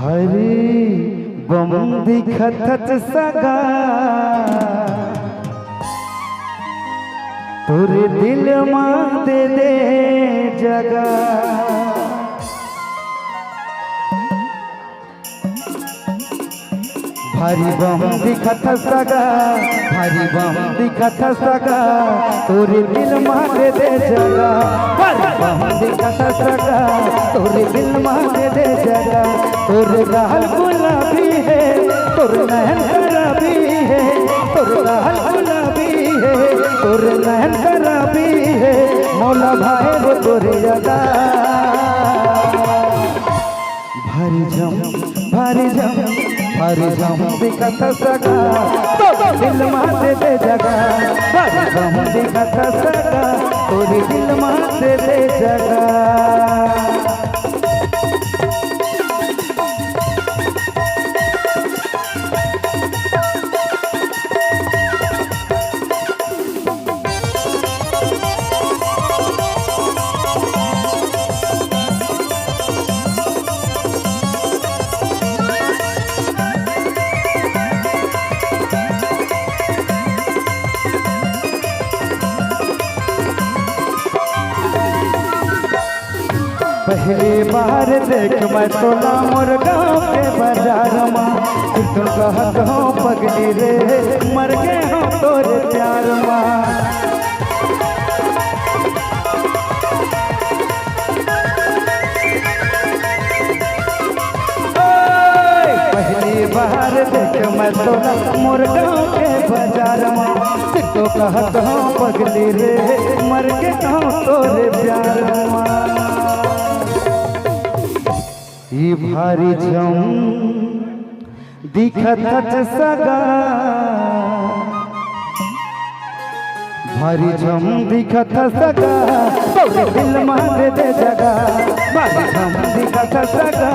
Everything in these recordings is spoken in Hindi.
हरी बम दिखत सगा तोरे दिल मां दे दे जगह। भारी बम दिखत सगा, भारी बम दिखत सगा तोरे दिल मां दे दे जगह। भारी बम दिखत सगा तोरे दिल मां दे दे जगह। तोरे गाल गुलाबी है, तोरे नैन शराबी है, तोरे गाल गुलाबी है, तोरे नैन शराबी है। मौला भाई वो तोरे जगह। भारी जम भारी जम भारी जम दिखत सगा तो दिल मां दे दे जगह। भारी जम दिखत सगा तोरे दिल मां दे दे जगह। पहली बार देख मैं तोला मोर गाँव के बाजार माँ। तुम कहत हो पगली रे मर गए हो तोरे प्यार माँ। पहली बार देख मैं तोला मोर गाँव के बाजार माँ। तुम कहत हो पगली रे मर गए हो तोरे प्यार माँ। ये भारी जम दिखत सगा, भारी जम दिखत सगा तोरे दिल मां दे दे जगह। भारी जम दिखत सगा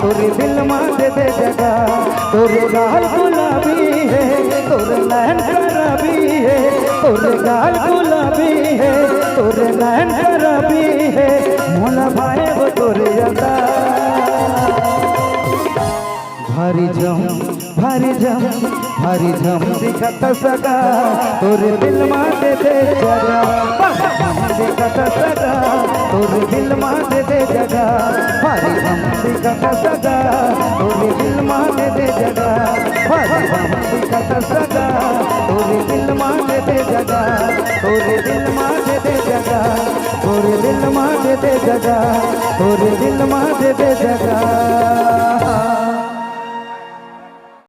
तोरे दिल मां दे दे जगह। तोरे गाल गुलाबी है, तोरे नैन शराबी है, तोरे गाल गुलाबी है, तोरे नैन शराबी है। मोला भाई वो तोरे जगह। भारी जम भारी जम भारी जम दिखत सगा तोरे दिल मां दे दे जगह। दिखत सगा तोरे दिल मां दे दे जगह। भारी जम दिखत सगा तोरे दिल मां दे दे जगह। भारी जम दिखत सगा तोरे दिल मां दे दे जगह। तोरे दिल मां दे दे जगह, तोरे दिल मां दे दे जगह, तोरे दिल मां दे दे जगह।